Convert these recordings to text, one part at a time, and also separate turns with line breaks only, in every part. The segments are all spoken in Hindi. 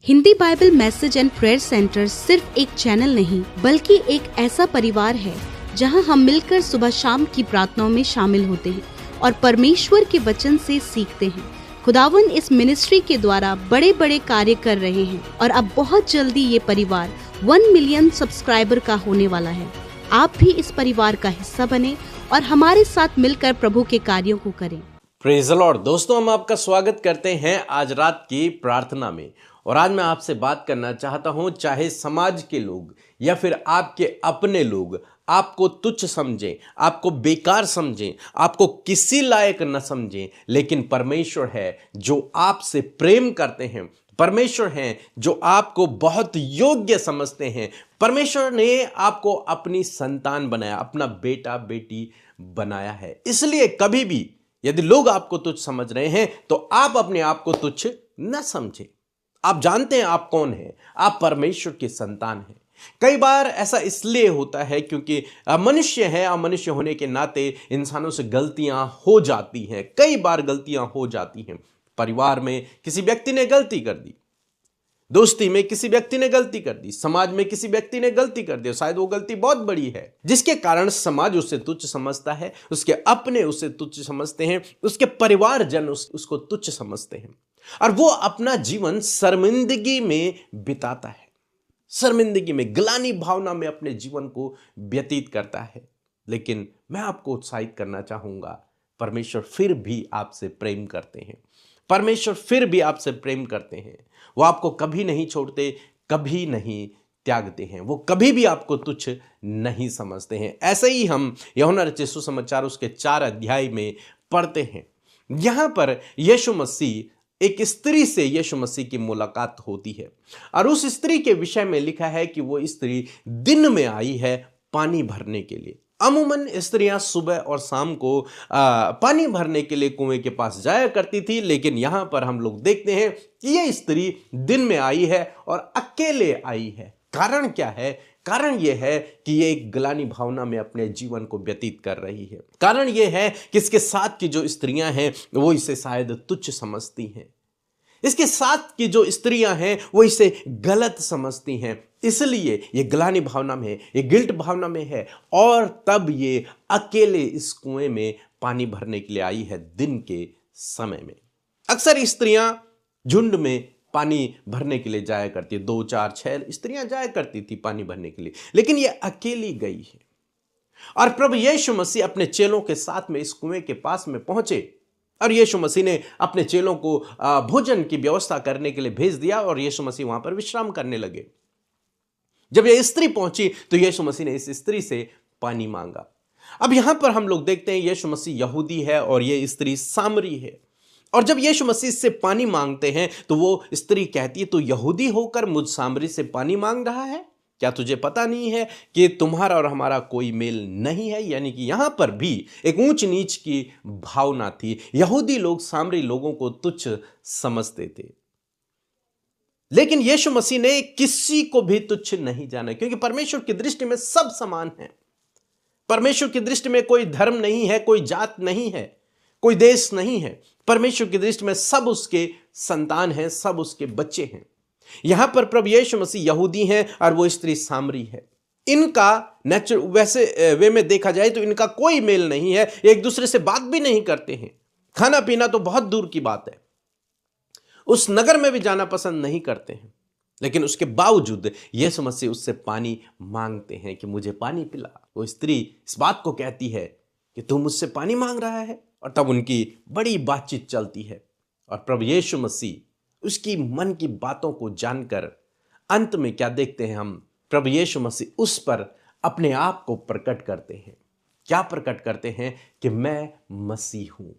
Hindi Bible message and prayer centre सिर्फ एक चैनल नहीं बल्कि एक ऐसा परिवार है जहां हम मिलकर सुबह शाम की प्रार्थनाओं में शामिल होते हैं और परमेश्वर के वचन से सीखते हैं। खुदावन इस मिनिस्ट्री के द्वारा बड़े बड़े कार्य कर रहे हैं और अब बहुत जल्दी ये परिवार 1 मिलियन सब्सक्राइबर का होने वाला है। आप भी इस परिवार का हिस्सा बने और हमारे साथ मिलकर प्रभु के कार्यों को करें।
Praise the Lord. दोस्तों, हम आपका स्वागत करते हैं आज रात की प्रार्थना में। और आज मैं आपसे बात करना चाहता हूं, चाहे समाज के लोग या फिर आपके अपने लोग आपको तुच्छ समझें, आपको बेकार समझें, आपको किसी लायक न समझें, लेकिन परमेश्वर है जो आपसे प्रेम करते हैं, परमेश्वर हैं जो आपको बहुत योग्य समझते हैं। परमेश्वर ने आपको अपनी संतान बनाया, अपना बेटा बेटी बनाया है। इसलिए कभी भी यदि लोग आपको तुच्छ समझ रहे हैं तो आप अपने आप को तुच्छ न समझें। आप जानते हैं आप कौन हैं, आप परमेश्वर की संतान हैं। कई बार ऐसा इसलिए होता है क्योंकि मनुष्य है और मनुष्य होने के नाते इंसानों से गलतियां हो जाती हैं। कई बार गलतियां हो जाती हैं। परिवार में किसी व्यक्ति ने गलती कर दी, दोस्ती में किसी व्यक्ति ने गलती कर दी, समाज में किसी व्यक्ति ने गलती कर दी। शायद वो गलती बहुत बड़ी है जिसके कारण समाज उसे तुच्छ समझता है, उसके अपने उसे तुच्छ समझते हैं, उसके परिवारजन उसको तुच्छ समझते हैं और वो अपना जीवन शर्मिंदगी में बिताता है, शर्मिंदगी में, ग्लानि भावना में अपने जीवन को व्यतीत करता है। लेकिन मैं आपको उत्साहित करना चाहूंगा, परमेश्वर फिर भी आपसे प्रेम करते हैं। परमेश्वर फिर भी आपसे प्रेम करते हैं। वो आपको कभी नहीं छोड़ते, कभी नहीं त्यागते हैं। वो कभी भी आपको तुच्छ नहीं समझते हैं। ऐसे ही हम यूहन्ना रचित सुसमाचार उसके 4 अध्याय में पढ़ते हैं। यहां पर यीशु मसीह, एक स्त्री से यीशु मसीह की मुलाकात होती है और उस स्त्री के विषय में लिखा है कि वो स्त्री दिन में आई है पानी भरने के लिए। अमूमन स्त्रियां सुबह और शाम को पानी भरने के लिए कुएं के पास जाया करती थी, लेकिन यहां पर हम लोग देखते हैं कि ये स्त्री दिन में आई है और अकेले आई है। कारण क्या है? कारण यह है कि ये एक ग्लानि भावना में अपने जीवन को व्यतीत कर रही है। कारण यह है कि इसके साथ की जो स्त्रियां हैं वो इसे शायद तुच्छ समझती हैं। इसके साथ की जो स्त्रियां हैं वो इसे गलत समझती हैं, इसलिए ये ग्लानि भावना में है, ये गिल्ट भावना में है और तब ये अकेले इस कुएं में पानी भरने के लिए आई है दिन के समय में। अक्सर स्त्रियां झुंड में पानी भरने के लिए जाया करती है, 2, 4, 6 स्त्रियां जाया करती थी पानी भरने के लिए, लेकिन ये अकेली गई है। और प्रभु यीशु मसीह अपने चेलों के साथ में इस कुएं के पास में पहुंचे और यीशु मसीह ने अपने चेलों को भोजन की व्यवस्था करने के लिए भेज दिया और यीशु मसीह वहां पर विश्राम करने लगे। जब यह स्त्री पहुंची तो यीशु मसीह ने इस स्त्री से पानी मांगा। अब यहां पर हम लोग देखते हैं यीशु मसीह यहूदी है और यह स्त्री सामरी है। और जब यीशु मसीह से पानी मांगते हैं तो वो स्त्री कहती है, तू यहूदी होकर मुझ सामरी से पानी मांग रहा है? क्या तुझे पता नहीं है कि तुम्हारा और हमारा कोई मेल नहीं है? यानी कि यहां पर भी एक ऊंच नीच की भावना थी। यहूदी लोग सामरी लोगों को तुच्छ समझते थे, लेकिन यीशु मसीह ने किसी को भी तुच्छ नहीं जाना, क्योंकि परमेश्वर की दृष्टि में सब समान है। परमेश्वर की दृष्टि में कोई धर्म नहीं है, कोई जात नहीं है, कोई देश नहीं है। परमेश्वर की दृष्टि में सब उसके संतान हैं, सब उसके बच्चे हैं। यहां पर प्रभु यीशु मसीह यहूदी हैं और वो स्त्री सामरी है। इनका वैसे वे में देखा जाए तो इनका कोई मेल नहीं है, एक दूसरे से बात भी नहीं करते हैं, खाना पीना तो बहुत दूर की बात है, उस नगर में भी जाना पसंद नहीं करते हैं। लेकिन उसके बावजूद यीशु मसीह उससे पानी मांगते हैं कि मुझे पानी पिला। वो स्त्री इस बात को कहती है कि तू मुझसे पानी मांग रहा है, और तब उनकी बड़ी बातचीत चलती है और प्रभु यीशु मसीह उसकी मन की बातों को जानकर अंत में क्या देखते हैं हम? प्रभु यीशु मसीह उस पर अपने आप को प्रकट करते हैं। क्या प्रकट करते हैं? कि मैं मसीह हूं।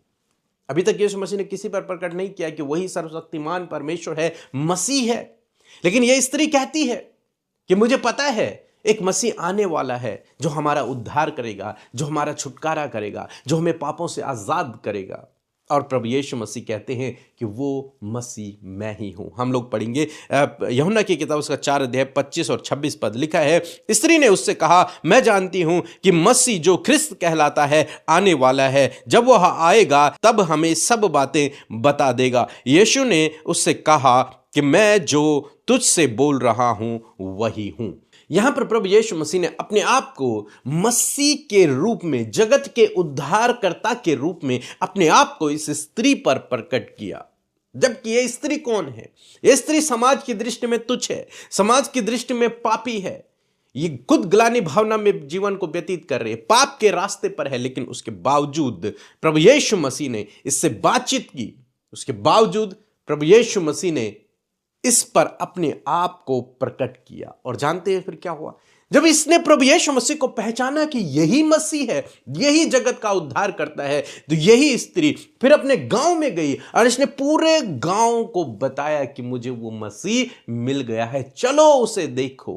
अभी तक यीशु मसीह ने किसी पर प्रकट नहीं किया कि वही सर्वशक्तिमान परमेश्वर है, मसीह है। लेकिन यह स्त्री कहती है कि मुझे पता है एक मसीह आने वाला है जो हमारा उद्धार करेगा, जो हमारा छुटकारा करेगा, जो हमें पापों से आजाद करेगा। और प्रभु यीशु मसीह कहते हैं कि वो मसीह मैं ही हूं। हम लोग पढ़ेंगे यूहन्ना की किताब उसका 4 अध्याय 25 और 26 पद लिखा है, स्त्री ने उससे कहा, मैं जानती हूं कि मसीह जो ख्रिस्त कहलाता है आने वाला है, जब वह आएगा तब हमें सब बातें बता देगा। यीशु ने उससे कहा, कि मैं जो तुझसे बोल रहा हूं वही हूं। यहां पर प्रभु यीशु मसीह ने अपने आप को मसीह के रूप में, जगत के उद्धारकर्ता के रूप में अपने आप को इस स्त्री पर प्रकट किया। जबकि यह स्त्री कौन है? यह स्त्री समाज की दृष्टि में तुच्छ है, समाज की दृष्टि में पापी है। ये खुद ग्लानि भावना में जीवन को व्यतीत कर रही है, पाप के रास्ते पर है, लेकिन उसके बावजूद प्रभु यीशु मसीह ने इससे बातचीत की। उसके बावजूद प्रभु यीशु मसीह ने इस पर अपने आप को प्रकट किया। और जानते हैं फिर क्या हुआ? जब इसने प्रभु यीशु मसीह को पहचाना कि यही मसीह है, यही जगत का उद्धार करता है, तो यही स्त्री फिर अपने गांव में गई और इसने पूरे गांव को बताया कि मुझे वो मसीह मिल गया है, चलो उसे देखो।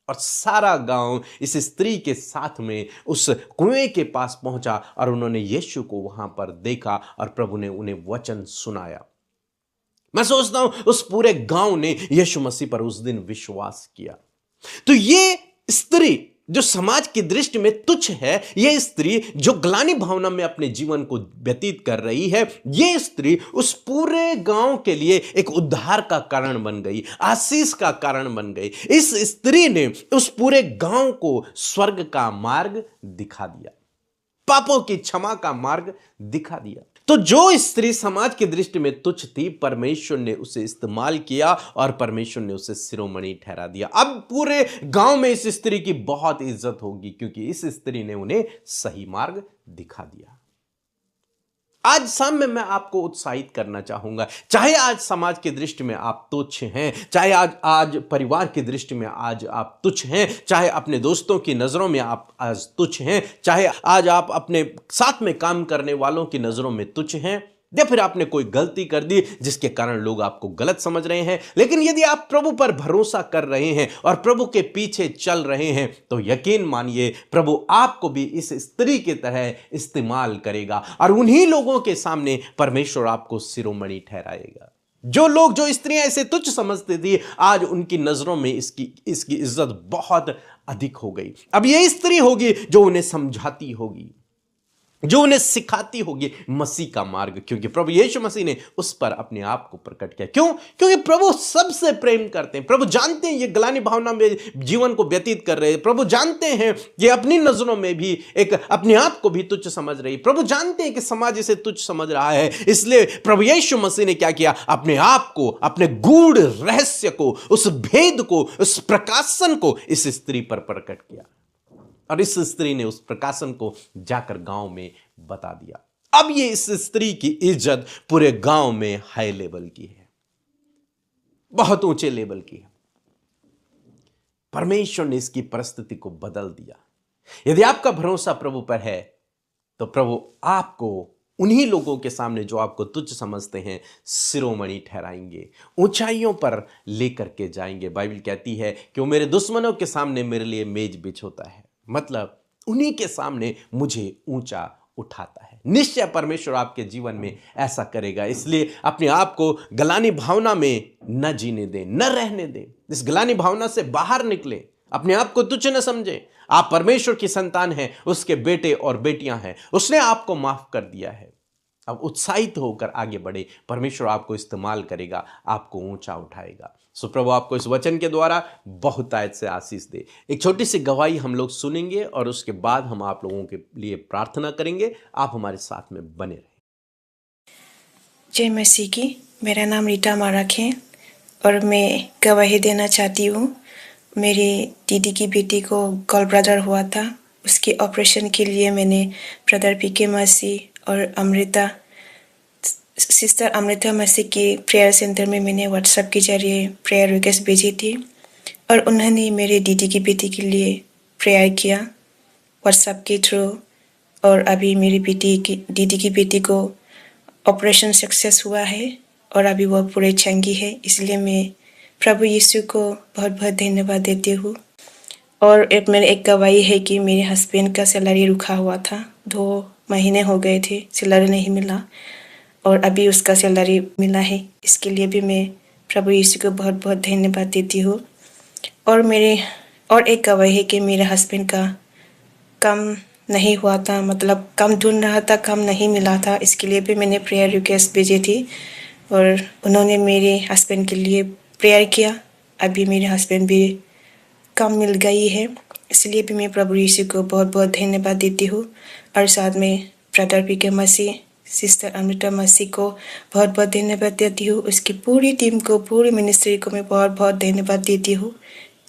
और सारा गांव इस स्त्री के साथ में उस कुएं के पास पहुंचा और उन्होंने यीशु को वहां पर देखा और प्रभु ने उन्हें वचन सुनाया। मैं सोचता हूं उस पूरे गांव ने यीशु मसीह पर उस दिन विश्वास किया। तो ये स्त्री जो समाज की दृष्टि में तुच्छ है, ये स्त्री जो ग्लानि भावना में अपने जीवन को व्यतीत कर रही है, ये स्त्री उस पूरे गांव के लिए एक उद्धार का कारण बन गई, आशीष का कारण बन गई। इस स्त्री ने उस पूरे गांव को स्वर्ग का मार्ग दिखा दिया, पापों की क्षमा का मार्ग दिखा दिया। तो जो स्त्री समाज की दृष्टि में तुच्छ थी, परमेश्वर ने उसे इस्तेमाल किया और परमेश्वर ने उसे शिरोमणि ठहरा दिया। अब पूरे गांव में इस स्त्री की बहुत इज्जत होगी, क्योंकि इस स्त्री ने उन्हें सही मार्ग दिखा दिया। आज शाम में मैं आपको उत्साहित करना चाहूंगा, चाहे आज समाज की दृष्टि में आप तुच्छ हैं, चाहे आज परिवार की दृष्टि में आज आप तुच्छ हैं, चाहे अपने दोस्तों की नजरों में आप आज तुच्छ हैं, चाहे आज आप अपने साथ में काम करने वालों की नजरों में तुच्छ हैं, या फिर आपने कोई गलती कर दी जिसके कारण लोग आपको गलत समझ रहे हैं। लेकिन यदि आप प्रभु पर भरोसा कर रहे हैं और प्रभु के पीछे चल रहे हैं, तो यकीन मानिए प्रभु आपको भी इस स्त्री की तरह इस्तेमाल करेगा और उन्हीं लोगों के सामने परमेश्वर आपको शिरोमणि ठहराएगा। जो लोग, जो स्त्रियां इसे तुच्छ समझती थी, आज उनकी नजरों में इसकी इज्जत बहुत अधिक हो गई। अब यह स्त्री होगी जो उन्हें समझाती होगी, जो उन्हें सिखाती होगी मसीह का मार्ग, क्योंकि प्रभु यीशु मसीह ने उस पर अपने आप को प्रकट किया। क्यों? क्योंकि प्रभु सबसे प्रेम करते हैं। प्रभु जानते हैं ये ग्लानि भावना में जीवन को व्यतीत कर रहे हैं। प्रभु जानते हैं ये अपनी नजरों में भी एक अपने आप को भी तुच्छ समझ रही। प्रभु जानते हैं कि समाज इसे तुच्छ समझ रहा है, इसलिए प्रभु यीशु मसीह ने क्या किया? अपने आप को, अपने गूढ़ रहस्य को, उस भेद को, उस प्रकाशन को इस स्त्री पर प्रकट किया और इस स्त्री ने उस प्रकाशन को जाकर गांव में बता दिया। अब ये इस स्त्री की इज्जत पूरे गांव में हाई लेवल की है, बहुत ऊंचे लेवल की है। परमेश्वर ने इसकी परिस्थिति को बदल दिया। यदि आपका भरोसा प्रभु पर है, तो प्रभु आपको उन्हीं लोगों के सामने जो आपको तुच्छ समझते हैं शिरोमणि ठहराएंगे, ऊंचाइयों पर लेकर के जाएंगे। बाइबल कहती है कि वो मेरे दुश्मनों के सामने मेरे लिए मेज बिछोता है, मतलब उन्हीं के सामने मुझे ऊंचा उठाता है। निश्चय परमेश्वर आपके जीवन में ऐसा करेगा। इसलिए अपने आप को ग्लानि भावना में न जीने दें, न रहने दें। इस ग्लानि भावना से बाहर निकले, अपने आप को तुच्छ न समझें। आप परमेश्वर की संतान हैं, उसके बेटे और बेटियां हैं। उसने आपको माफ कर दिया है। अब उत्साहित होकर आगे बढ़े, परमेश्वर आपको इस्तेमाल करेगा, आपको ऊंचा उठाएगा। सो प्रभु आपको इस वचन के द्वारा बहुतायत से आशीष दे। एक छोटी सी गवाही हम लोग सुनेंगे और उसके बाद हम आप लोगों के लिए प्रार्थना करेंगे। आप हमारे साथ में बने रहें।
जय मसीह की। मेरा नाम रीटा मारक है और मैं गवाही देना चाहती हूँ। मेरी दीदी की बेटी को गॉल ब्लैडर हुआ था। उसके ऑपरेशन के लिए मैंने ब्रदर पीके मसीह और सिस्टर अमृता मसीह के प्रेयर सेंटर में मैंने व्हाट्सएप के जरिए प्रेयर रिक्वेस्ट भेजी थी और उन्होंने मेरे दीदी की बेटी के लिए प्रेयर किया व्हाट्सएप के थ्रू। और अभी मेरी दीदी की बेटी को ऑपरेशन सक्सेस हुआ है और अभी वो पूरे चंगी है। इसलिए मैं प्रभु यीशु को बहुत बहुत धन्यवाद देती हूँ। और मेरी एक गवाही है कि मेरे हस्बैंड का सैलरी रुका हुआ था, 2 महीने हो गए थे, सैलरी नहीं मिला और अभी उसका सैलरी मिला है। इसके लिए भी मैं प्रभु यीशु को बहुत बहुत धन्यवाद देती हूँ। और एक गवाही है कि मेरे हस्बैंड का काम नहीं हुआ था, मतलब काम ढूंढ रहा था, काम नहीं मिला था। इसके लिए भी मैंने प्रेयर रिक्वेस्ट भेजी थी और उन्होंने मेरे हस्बैंड के लिए प्रेयर किया। अभी मेरे हस्बैंड भी काम मिल गई है, इसलिए भी मैं प्रभु यीशु को बहुत बहुत धन्यवाद देती हूँ। और साथ में ब्रदर पी के मसीह, सिस्टर अमृता मसीह को बहुत बहुत धन्यवाद देती हूँ। उसकी पूरी टीम को, पूरी मिनिस्ट्री को मैं बहुत बहुत धन्यवाद देती हूँ।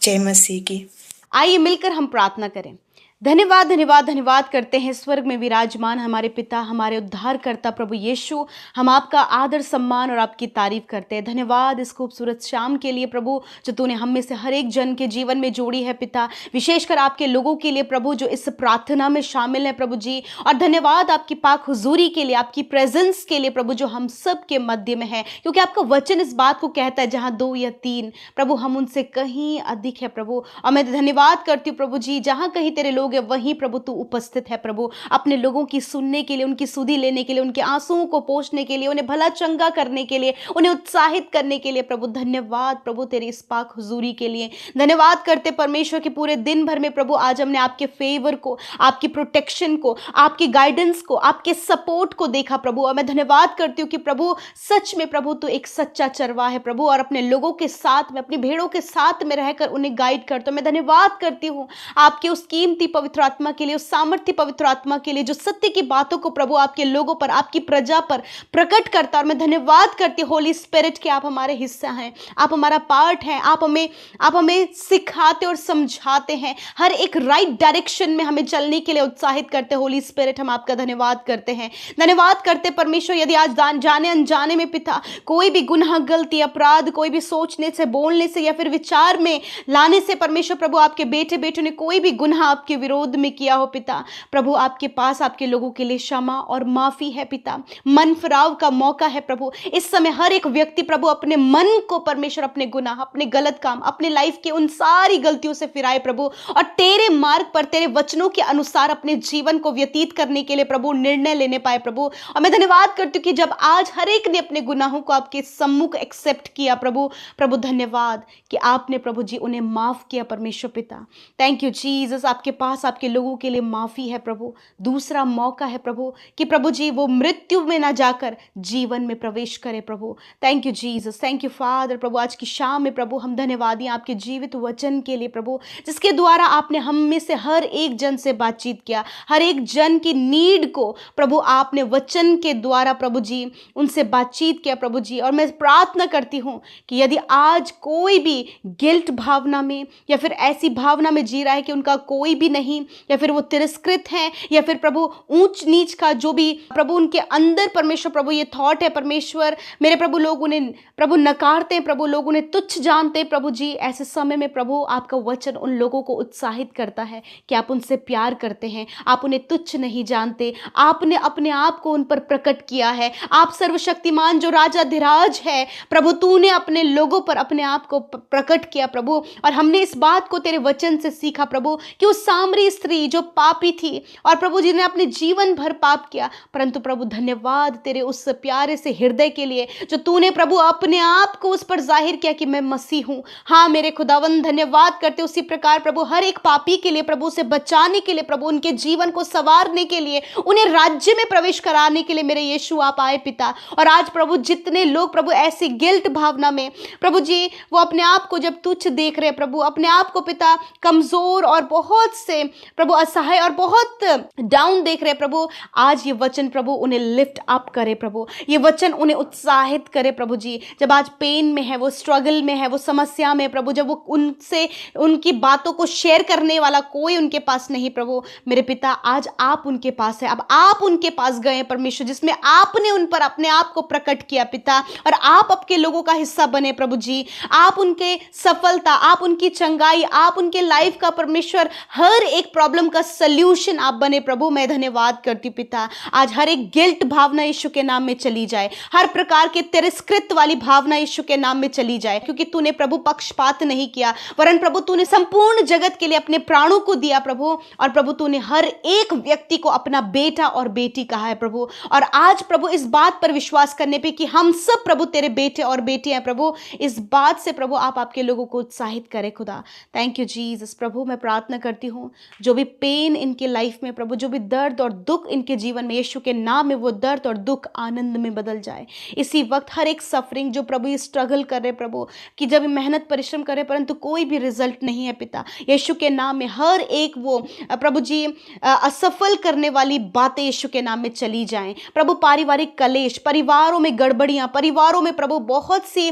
जय मसीह की।
आइए मिलकर हम प्रार्थना करें। धन्यवाद धन्यवाद धन्यवाद करते हैं स्वर्ग में विराजमान हमारे पिता, हमारे उद्धारकर्ता प्रभु यीशु। हम आपका आदर सम्मान और आपकी तारीफ करते हैं। धन्यवाद इस खूबसूरत शाम के लिए प्रभु, जो तूने हम में से हर एक जन के जीवन में जोड़ी है पिता, विशेषकर आपके लोगों के लिए प्रभु जो इस प्रार्थना में शामिल है प्रभु जी। और धन्यवाद आपकी पाक हुजूरी के लिए, आपकी प्रेजेंस के लिए प्रभु, जो हम सब के मध्य में है, क्योंकि आपका वचन इस बात को कहता है जहां 2 या 3 प्रभु हम उनसे कहीं अधिक है प्रभु। और मैं धन्यवाद करती हूँ प्रभु जी, जहां कहीं तेरे लोग वहीं प्रभु तू उपस्थित है प्रभु, अपने लोगों की सुनने के लिए, उनकी सुधि लेने के लिए, उनके आंसुओं को पोंछने के लिए, उन्हें भला चंगा करने के लिए, उन्हें उत्साहित करने के लिए प्रभु। धन्यवाद प्रभु तेरी इस पाक हुजूरी के लिए। धन्यवाद करते परमेश्वर के पूरे दिन भर में प्रभु आज हमने आपके फेवर को, आपकी प्रोटेक्शन को, आपकी गाइडेंस को, आपके सपोर्ट को देखा प्रभु। और मैं धन्यवाद करती हूँ कि प्रभु सच में प्रभु तू एक सच्चा चरवाहा है प्रभु, और अपने लोगों के साथ में, अपनी भेड़ों के साथ में रहकर उन्हें गाइड करते हो। मैं धन्यवाद करती हूँ आपके उस कीमती पवित्र आत्मा के लिए, उस सामर्थ्य पवित्र आत्मा के लिए, जो सत्य की बातों को प्रभु आपके लोगों पर, आपकी प्रजा पर प्रकट करता। और मैं धन्यवाद करती हूँ होली स्पिरिट के, आप हमारे हिस्सा हैं, आप हमारा पार्ट हैं, आप हमें सिखाते और समझाते हैं, हर एक राइट डायरेक्शन में हमें चलने के लिए उत्साहित करते। होली स्पिरिट हम आपका धन्यवाद करते हैं। धन्यवाद करते परमेश्वर, यदि आज जाने अनजाने में पिता कोई भी गुनाह, गलती, अपराध, कोई भी सोचने से, बोलने से या फिर विचार में लाने से परमेश्वर प्रभु आपके बेटे बेटों ने कोई भी गुनाह आपके विरोध में किया हो पिता प्रभु, आपके पास आपके लोगों के लिए क्षमा और माफी है पिता। मन फिराव का मौका है प्रभु। इस समय हर एक व्यक्ति प्रभु अपने मन को परमेश्वर, अपने गुनाह, अपने गलत काम, अपने लाइफ के उन सारी गलतियों से फिराए प्रभु, और तेरे मार्ग पर, तेरे वचनों के अनुसार अपने जीवन को व्यतीत करने के लिए प्रभु निर्णय लेने पाए प्रभु। और मैं धन्यवाद करती हूँ कि जब आज हर एक ने अपने गुनाहों को आपके सम्मुख एक्सेप्ट किया प्रभु, धन्यवाद कि आपने प्रभु जी उन्हें माफ किया परमेश्वर पिता। थैंक यू जीसस, आपके पास आपके लोगों के लिए माफी है प्रभु, दूसरा मौका है प्रभु कि प्रभु जी वो मृत्यु में ना जाकर जीवन में प्रवेश करे प्रभु। Thank you Jesus, thank you father. प्रभु आज की शाम में प्रभु हम धन्यवादी आपके जीवित वचन के लिए प्रभु, जिसके द्वारा आपने हम में से हर एक जन से बातचीत किया, हर एक जन की नीड को प्रभु आपने वचन के द्वारा प्रभु जी उनसे बातचीत किया प्रभु जी। और मैं प्रार्थना करती हूँ कि यदि आज कोई भी गिल्ट भावना में या फिर ऐसी भावना में जी रहा है कि उनका कोई भी नहीं, या फिर वो तिरस्कृत हैं, या फिर प्रभु ऊंच नीच का जो भी प्रभु उनके अंदर परमेश्वर प्रभु ये थॉट है परमेश्वर, मेरे प्रभु लोग उन्हें प्रभु नकारते हैं प्रभु, लोग उन्हें तुच्छ जानते हैं प्रभु जी। ऐसे समय में प्रभु आपका वचन उन लोगों को उत्साहित करता है कि आप उनसे प्यार करते हैं, आप उन्हें तुच्छ नहीं जानते, आपने अपने आप को उन पर प्रकट किया है। आप सर्वशक्तिमान जो राजा धीराज है प्रभु, तूने अपने लोगों पर अपने आप को प्रकट किया प्रभु। और हमने इस बात को तेरे वचन से सीखा प्रभु कि उस सामरी स्त्री जो पापी थी और प्रभु जी ने अपने जीवन भर पाप किया, परंतु प्रभु धन्यवाद तेरे उस प्यारे से हृदय के लिए जो तूने प्रभु अपने आप को उस पर जाहिर किया कि मैं मसीह हूं। हाँ मेरे खुदावंद, धन्यवाद करते उसी प्रकार प्रभु हर एक पापी के लिए प्रभु से बचाने के लिए प्रभु, उनके जीवन को संवारने के लिए, उन्हें राज्य में प्रवेश कराने के लिए मेरे यीशु आप आए पिता। और आज प्रभु जितने लोग प्रभु ऐसी गिल्ट भावना में प्रभु जी वो अपने आप को जब तुच्छ देख रहे प्रभु, अपने आप को पिता कमजोर और बहुत से प्रभु असहाय और बहुत डाउन देख रहे प्रभु, आज ये वचन प्रभु उन्हें लिफ्ट अप करे प्रभु, ये वचन उन्हें उत्साहित करे प्रभु जी। जब आज पेन में है, वो स्ट्रगल में है, वो समस्या में प्रभु, जब वो उनसे उनकी बातों को शेयर करने वाला कोई उनके पास नहीं प्रभु, मेरे पिता आज आप उनके पास है। अब आप उनके पास गए परमेश्वर, जिसमें आपने उन पर अपने आप को प्रकट किया पिता, और आप आपके लोगों का हिस्सा बने प्रभु जी। आप उनके सफलता, आप उनकी चंगाई, आप उनके लाइफ का परमेश्वर हर एक प्रॉब्लम का सल्यूशन आप बने प्रभु। मैं धन्यवाद करती हूं पिता, आज हर एक गिल्ट भावना यीशु के नाम में चली जाए, हर प्रकार के तिरस्कृत वाली भावना यीशु के नाम में चली जाए, क्योंकि तूने प्रभु पक्षपात नहीं किया, वरन प्रभु तूने संपूर्ण जगत के लिए अपने प्राणों को दिया प्रभु। और प्रभु तूने हर एक व्यक्ति को अपना बेटा और बेटी कहा है प्रभु। और आज प्रभु इस बात पर विश्वास करने पे कि हम सब प्रभु तेरे बेटे और बेटियां हैं प्रभु, इस बात से प्रभु आप आपके लोगों को उत्साहित करें खुदा। Thank you Jesus. प्रभु मैं प्रार्थना करती हूँ जो भी पेन इनके लाइफ में प्रभु, जो भी दर्द और दुख इनके जीवन में, यीशु के नाम में वो दर्द और दुख आनंद में बदल जाए। इसी वक्त हर एक सफरिंग जो प्रभु ये स्ट्रगल कर रहे प्रभु, कि जब मेहनत परिश्रम कर रहे परंतु कोई भी रिजल्ट नहीं है पिता, यीशु के नाम में हर एक वो प्रभु जी असफल करने वाली बातें यीशु के नाम में चली जाएं प्रभु। पारिवारिक कलेश, परिवारों में गड़बड़ियां, परिवारों में प्रभु बहुत सी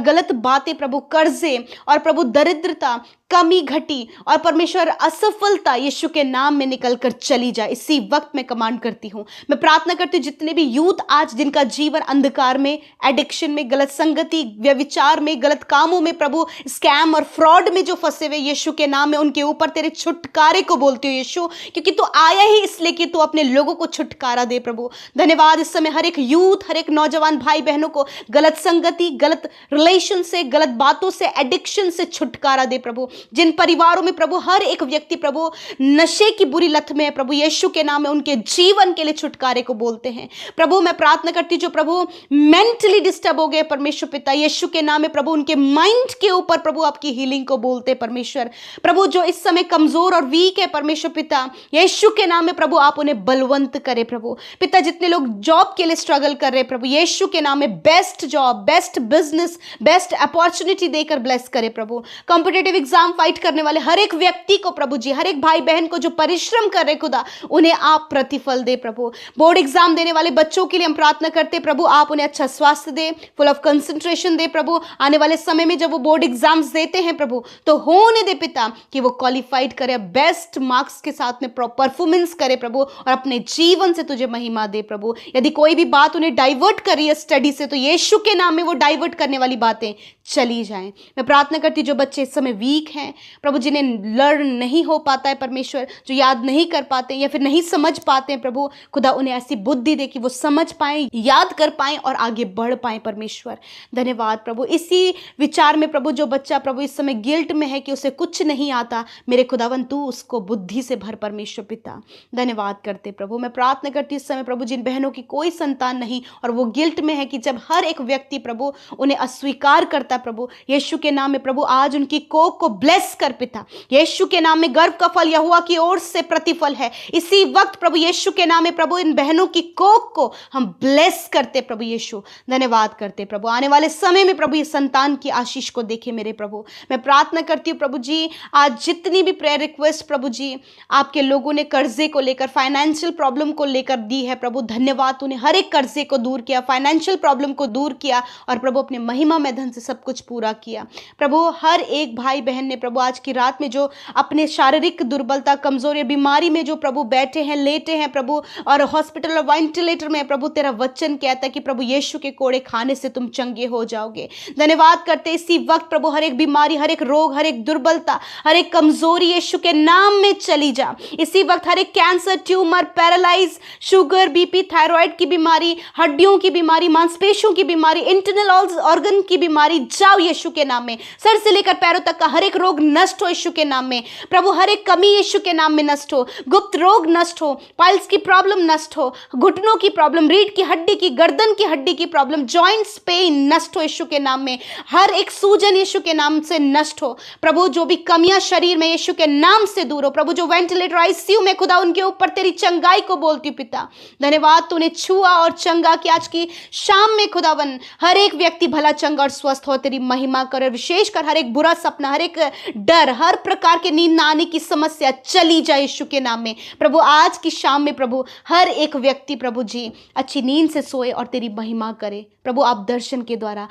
गलत बातें प्रभु, कर्जे और प्रभु दरिद्रता, कमी घटी और परमेश्वर असफलता यीशु के नाम में निकलकर चली जाए। इसी वक्त मैं कमांड करती हूँ, मैं प्रार्थना करती हूँ जितने भी यूथ आज जिनका जीवन अंधकार में, एडिक्शन में, गलत संगति, व्यभिचार में, गलत कामों में प्रभु, स्कैम और फ्रॉड में जो फंसे हुए, यीशु के नाम में उनके ऊपर तेरे छुटकारे को बोलती हूँ यीशु, क्योंकि तू आया ही इसलिए कि तू अपने लोगों को छुटकारा दे प्रभु। धन्यवाद। इस समय हर एक यूथ, हर एक नौजवान भाई बहनों को गलत संगति, गलत रिलेशन से, गलत बातों से, एडिक्शन से छुटकारा दे प्रभु। जिन परिवारों में प्रभु हर एक व्यक्ति प्रभु नशे की बुरी लत में है प्रभु, यीशु के नाम में उनके जीवन के लिए छुटकारे को बोलते हैं प्रभु। मैं प्रार्थना करती हूँ जो प्रभु मेंटली डिस्टर्ब हो गए परमेश्वर पिता, यीशु के नाम में प्रभु उनके माइंड के ऊपर प्रभु आपकी हीलिंग को बोलते परमेश्वर। प्रभु जो इस समय कमजोर और वीक है परमेश्वर पिता, यीशु के नाम में प्रभु आप उन्हें बलवंत करें प्रभु पिता। जितने लोग जॉब के लिए स्ट्रगल कर रहे प्रभु, यीशु के नाम में best job, best business, best opportunity देकर ब्लेस करे प्रभु। कॉम्पिटिटिव एग्जाम फाइट करने वाले हर एक व्यक्ति को प्रभु जी, हर एक भाई बहन को जो परिश्रम कर रहे खुदा, उन्हें आप प्रतिफल दे प्रभु। बोर्ड एग्जाम देने वाले बच्चों के लिए हम प्रार्थना करते प्रभु, आप उन्हें अच्छा स्वास्थ्य दे, फुल ऑफ कंसंट्रेशन दे प्रभु। आने वाले समय में जब वो बोर्ड एग्जाम्स देते हैं प्रभु, तो होने दे पिता कि वो क्वालिफाइड करे, बेस्ट मार्क्स के साथ में परफॉर्मेंस करे प्रभु, और अपने जीवन से तुझे महिमा दे प्रभु। यदि कोई भी बात उन्हें डाइवर्ट कर रही है स्टडी से, तो यीशु के नाम में वो डाइवर्ट करने वाली बातें चली जाएं। मैं प्रार्थना करती जो बच्चे इस समय वीक हैं प्रभु, जिन्हें लर्न नहीं हो पाता है परमेश्वर, जो याद नहीं कर पाते या फिर नहीं समझ पाते हैं प्रभु, खुदा उन्हें ऐसी बुद्धि दे कि वो समझ पाएं, याद कर पाएं और आगे बढ़ पाएं परमेश्वर। धन्यवाद प्रभु। इसी विचार में प्रभु जो बच्चा प्रभु इस समय गिल्ट में है कि उसे कुछ नहीं आता, मेरे खुदावन तू उसको बुद्धि से भर परमेश्वर पिता। धन्यवाद करते प्रभु। मैं प्रार्थना करती इस समय प्रभु जिन बहनों की कोई संतान नहीं और वो गिल्ट में है कि जब हर एक व्यक्ति प्रभु उन्हें अस्वीकार करता प्रभु, यीशु के नाम में प्रभु आज उनकी कोख को ब्लेस कर पिता। यीशु के नाम में गर्भ का फल यहोवा की ओर से प्रतिफल है। इसी वक्त प्रभु यीशु के नाम में प्रभु इन बहनों की कोख को हम ब्लेस करते प्रभु यीशु। धन्यवाद करते प्रभु। आने वाले समय में प्रभु ये संतान की आशीष को देखे मेरे प्रभु। मैं प्रार्थना करती हूँ प्रभु जी, आज जितनी भी प्रेयर रिक्वेस्ट प्रभु जी आपके लोगों ने कर्जे को लेकर, फाइनेंशियल प्रॉब्लम को लेकर दी है प्रभु, धन्यवाद तूने हर एक कर्जे को दूर किया, फाइनेंशियल प्रॉब्लम को दूर किया और प्रभु अपने महिमा में धन से सब कुछ पूरा किया प्रभु। हर एक भाई बहन ने प्रभु आज की रात में जो अपने शारीरिक दुर्बलता, कमजोरी, बीमारी में जो प्रभु बैठे हैं, लेटे हैं प्रभु, और हॉस्पिटल और वेंटिलेटर में प्रभु, तेरा वचन कहता है कि प्रभु यीशु के कोड़े खाने से तुम चंगे हो जाओगे। धन्यवाद करते इसी वक्त प्रभु हर एक बीमारी, हर एक रोग, हर एक दुर्बलता, हर एक कमजोरी यीशु के नाम में चली जा। इसी वक्त हर एक cancer, tumour, paralyse, sugar, BP, thyroid की बीमारी, हड्डियों की बीमारी, मांसपेशियों की बीमारी, इंटरनल ऑर्गन की बीमारी, जाओ यीशु के नाम में। सर से लेकर पैरों तक का हर एक रोग नष्ट हो यीशु के नाम में प्रभु। हर एक कमी यीशु के नाम में नष्ट हो, गुप्त रोग नष्ट हो, पाइल्स की प्रॉब्लम नष्ट हो, घुटनों की प्रॉब्लम, रीढ़ की हड्डी की, गर्दन की हड्डी की प्रॉब्लम, जॉइंट्स पेन नष्ट हो यीशु के नाम में। हर एक सूजन यीशु के नाम से नष्ट हो प्रभु। जो भी कमियां शरीर में यीशु के नाम से दूर हो प्रभु। जो वेंटिलेटर, आईसीयू में खुदा, उनके ऊपर तेरी चंगाई को बोलती हूं पिता। धन्यवाद तूने छुआ और चंगा कि आज की शाम में खुदावन हर एक व्यक्ति भला, चंगा और स्वस्थ हो, तेरी महिमा कर। विशेषकर हर एक बुरा सपना, हर एक डर, हर प्रकार के नींद न आने की समस्या चली जाए यीशु के नाम में प्रभु। आज की शाम में प्रभु हर एक व्यक्ति प्रभु जी अच्छी नींद से सोए और तेरी महिमा करे प्रभु। आप दर्शन के द्वारा